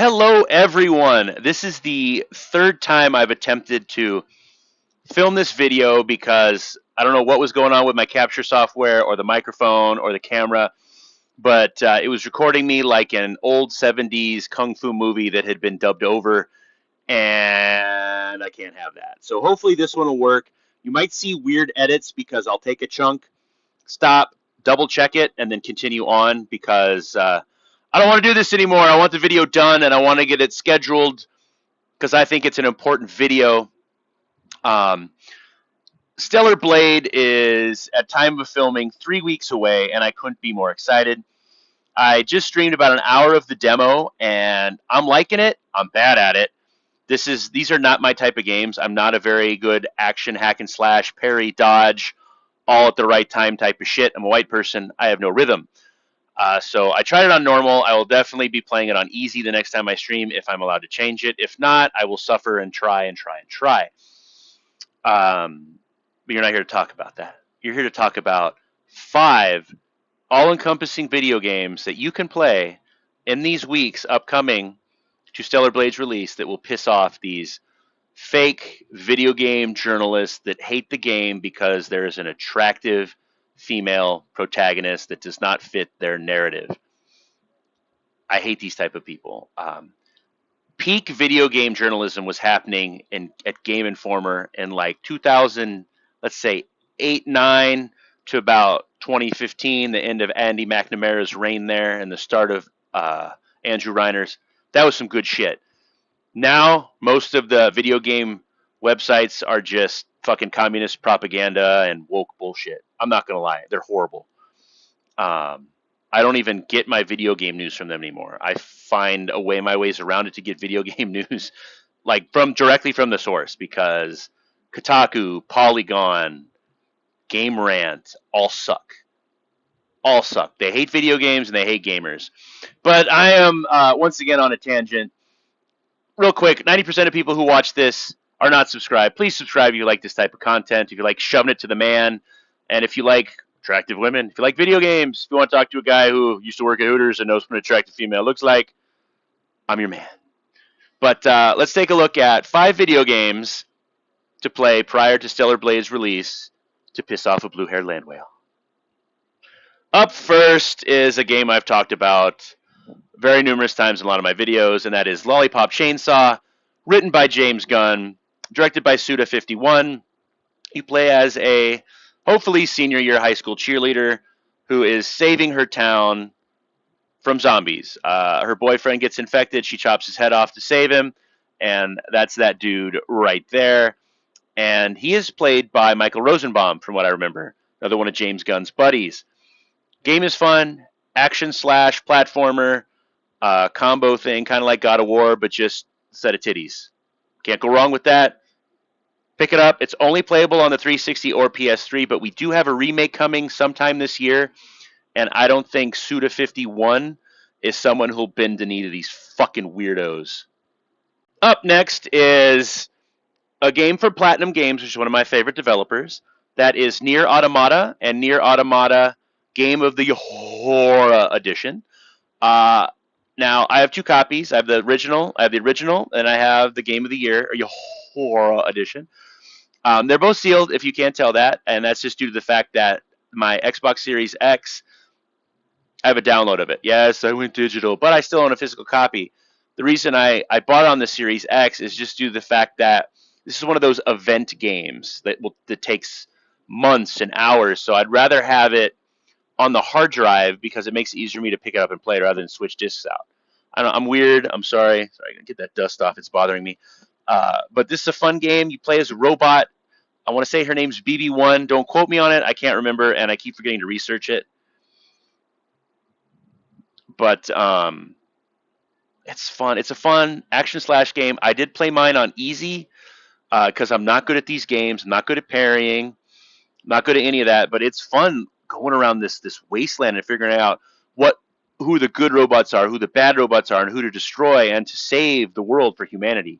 Hello, everyone. This is the third time I've attempted to film this video because I don't know what was going on with my capture software or the microphone or the camera, but it was recording me like an old 70s kung fu movie that had been dubbed over, and I can't have that. So hopefully this one will work. You might see weird edits because I'll take a chunk, stop, double check it, and then continue on because I don't want to do this anymore. I want the video done and I want to get it scheduled because I think it's an important video. Um, Stellar Blade is, at time of filming, 3 weeks away, and I couldn't be more excited. I just streamed about an hour of the demo, and I'm liking it. I'm bad at it. These are not my type of games. I'm not a very good action hack and slash, parry, dodge, all at the right time type of shit. I'm a white person. I have no rhythm. So I tried it on normal. I will definitely be playing it on easy the next time I stream if I'm allowed to change it. If not, I will suffer and try and try and try. But you're not here to talk about that. You're here to talk about 5 all-encompassing video games that you can play in these weeks upcoming to Stellar Blade's release that will piss off these fake video game journalists that hate the game because there is an attractive female protagonist that does not fit their narrative. I hate these type of people. Peak video game journalism was happening at Game Informer in like 2000, let's say 8, 9 to about 2015, the end of Andy McNamara's reign there and the start of Andrew Reiner's. That was some good shit. Now, most of the video game websites are just fucking communist propaganda and woke bullshit. I'm not going to lie. They're horrible. I don't even get my video game news from them anymore. I find my ways around it to get video game news like directly from the source because Kotaku, Polygon, Game Rant all suck. All suck. They hate video games and they hate gamers. But I am once again on a tangent. Real quick, 90% of people who watch this are not subscribed. Please subscribe if you like this type of content, if you like shoving it to the man, and if you like attractive women, if you like video games, if you want to talk to a guy who used to work at Hooters and knows what an attractive female looks like, I'm your man. But let's take a look at 5 video games to play prior to Stellar Blade's release to piss off a blue-haired land whale. Up first is a game I've talked about very numerous times in a lot of my videos, and that is Lollipop Chainsaw, written by James Gunn, directed by Suda51. You play as a, hopefully, senior year high school cheerleader who is saving her town from zombies. Her boyfriend gets infected. She chops his head off to save him, and that's that dude right there. And he is played by Michael Rosenbaum, from what I remember, another one of James Gunn's buddies. Game is fun, action slash platformer, combo thing, kind of like God of War, but just a set of titties. Can't go wrong with that. Pick it up. It's only playable on the 360 or PS3, but we do have a remake coming sometime this year, and I don't think Suda51 is someone who'll bend the knee to these fucking weirdos. Up next is a game from Platinum Games, which is one of my favorite developers. That is Nier Automata and Nier Automata Game of the Horror Edition. Now, I have 2 copies. I have the original, and I have the Game of the Year, or Horror Edition. They're both sealed, if you can't tell that, and that's just due to the fact that my Xbox Series X, I have a download of it. Yes, I went digital, but I still own a physical copy. The reason I bought on the Series X is just due to the fact that this is one of those event games that takes months and hours, so I'd rather have it on the hard drive because it makes it easier for me to pick it up and play it rather than switch discs out. I'm weird. I'm sorry. Sorry, I gotta get that dust off. It's bothering me. But this is a fun game. You play as a robot. I want to say her name's BB1. Don't quote me on it. I can't remember, and I keep forgetting to research it. But it's fun. It's a fun action slash game. I did play mine on easy because I'm not good at these games. I'm not good at parrying. Not good at any of that. But it's fun going around this wasteland and figuring out who the good robots are, who the bad robots are, and who to destroy and to save the world for humanity.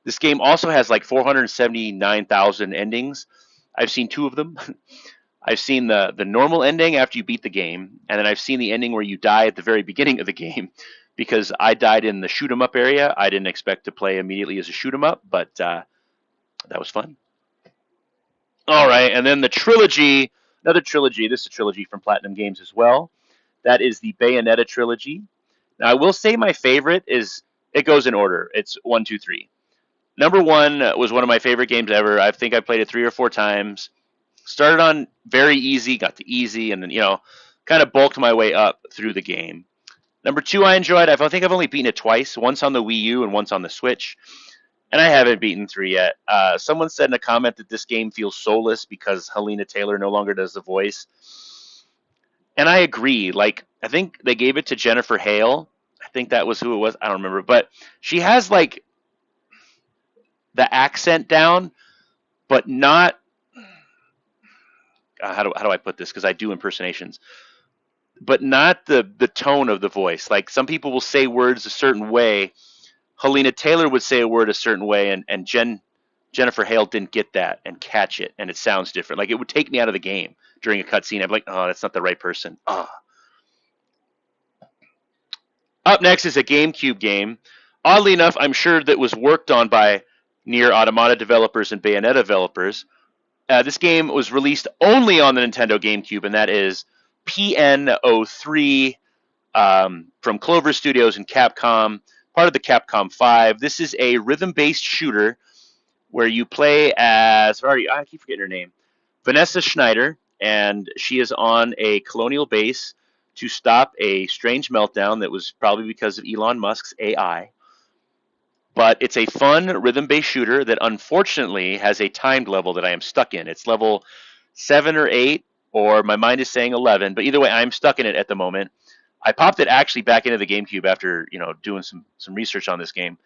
This game also has like 479,000 endings. I've seen 2 of them. I've seen the normal ending after you beat the game, and then I've seen the ending where you die at the very beginning of the game. because I died in the shoot 'em up area. I didn't expect to play immediately as a shoot 'em up, but that was fun. All right, and then the trilogy, another trilogy. This is a trilogy from Platinum Games as well. That is the Bayonetta Trilogy. Now, I will say my favorite is, it goes in order. It's 1, 2, 3. Number 1 was one of my favorite games ever. I think I played it 3 or 4 times. Started on very easy, got to easy, and then, kind of bulked my way up through the game. Number 2 I enjoyed. I think I've only beaten it twice, once on the Wii U and once on the Switch. And I haven't beaten 3 yet. Someone said in a comment that this game feels soulless because Helena Taylor no longer does the voice. And I agree. Like, I think they gave it to Jennifer Hale. I think that was who it was. I don't remember. But she has, like, the accent down, but not... how do I put this? Because I do impersonations. But not the tone of the voice. Like, some people will say words a certain way. Helena Taylor would say a word a certain way, and Jennifer Hale didn't get that and catch it, and it sounds different. Like, it would take me out of the game during a cutscene. I'd be like, oh, that's not the right person. Oh. Up next is a GameCube game. Oddly enough, I'm sure that was worked on by Nier Automata developers and Bayonetta developers. This game was released only on the Nintendo GameCube, and that is PN03 from Clover Studios and Capcom, part of the Capcom 5. This is a rhythm-based shooter where you play as, I keep forgetting her name, Vanessa Schneider, and she is on a colonial base to stop a strange meltdown that was probably because of Elon Musk's AI. But it's a fun rhythm-based shooter that unfortunately has a timed level that I am stuck in. It's level 7 or 8, or my mind is saying 11, but either way, I'm stuck in it at the moment. I popped it actually back into the GameCube after doing some research on this game,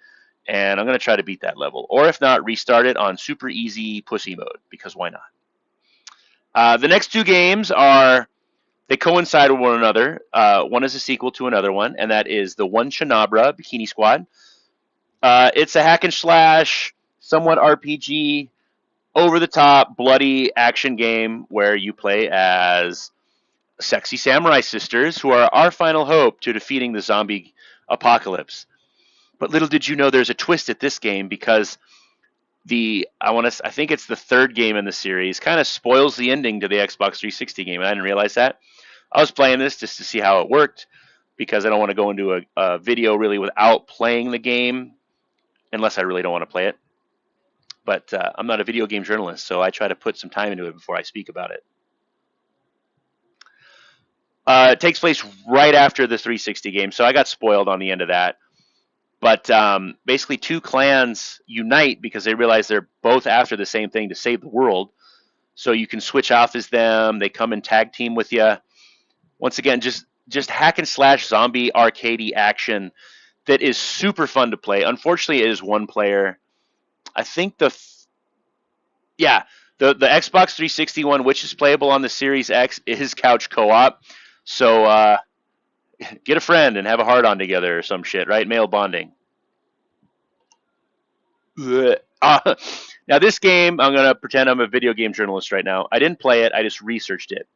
and I'm going to try to beat that level. Or if not, restart it on super easy pussy mode, because why not? The next 2 games they coincide with one another. One is a sequel to another one, and that is the One Chabra Bikini Squad. It's a hack and slash, somewhat RPG, over-the-top, bloody action game where you play as sexy samurai sisters who are our final hope to defeating the zombie apocalypse. But little did you know there's a twist at this game, because I think it's the 3rd game in the series, kind of spoils the ending to the Xbox 360 game, and I didn't realize that. I was playing this just to see how it worked, because I don't want to go into a video really without playing the game, unless I really don't want to play it. But I'm not a video game journalist, so I try to put some time into it before I speak about it. It takes place right after the 360 game, so I got spoiled on the end of that. But basically 2 clans unite because they realize they're both after the same thing, to save the world. So you can switch off as them. They come and tag team with you. Once again, just hack and slash zombie arcadey action that is super fun to play. Unfortunately, it is 1 player. I think the Xbox 360 one, which is playable on the Series X, is couch co-op. So get a friend and have a hard-on together or some shit, right? Male bonding. Now this game, I'm going to pretend I'm a video game journalist right now. I didn't play it. I just researched it.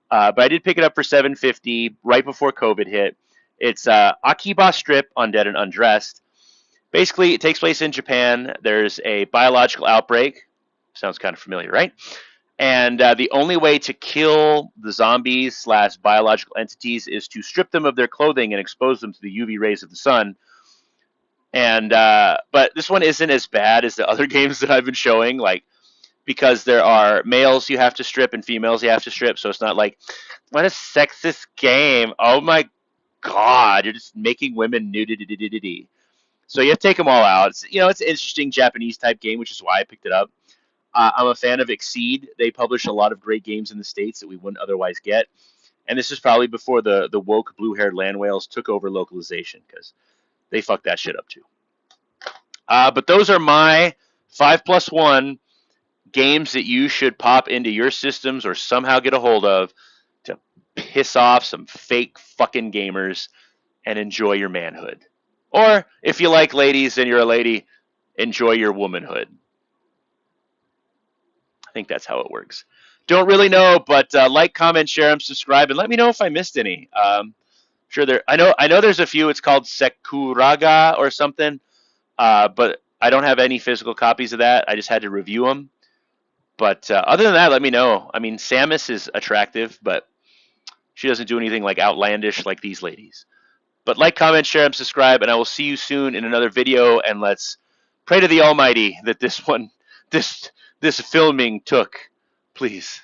But I did pick it up for $7.50 right before COVID hit. It's Akiba Strip, Undead and Undressed. Basically, it takes place in Japan. There's a biological outbreak. Sounds kind of familiar, right? And the only way to kill the zombies / biological entities is to strip them of their clothing and expose them to the UV rays of the sun. And but this one isn't as bad as the other games that I've been showing, because there are males you have to strip and females you have to strip. So it's not like, what a sexist game. Oh my God, you're just making women nudity. So you have to take them all out. It's an interesting Japanese type game, which is why I picked it up. I'm a fan of Exceed. They publish a lot of great games in the States that we wouldn't otherwise get. And this is probably before the woke blue-haired land whales took over localization, because they fucked that shit up too. But those are my 5+1 games that you should pop into your systems or somehow get a hold of to piss off some fake fucking gamers and enjoy your manhood. Or if you like ladies and you're a lady, enjoy your womanhood. I think that's how it works. Don't really know, but like, comment, share, and subscribe, and let me know if I missed any. Sure, I know there's a few. It's called Sekuraga or something. But I don't have any physical copies of that. I just had to review them. But other than that, let me know. I mean, Samus is attractive, but she doesn't do anything like outlandish like these ladies. But like, comment, share, and subscribe, and I will see you soon in another video. And let's pray to the Almighty that this filming took, please.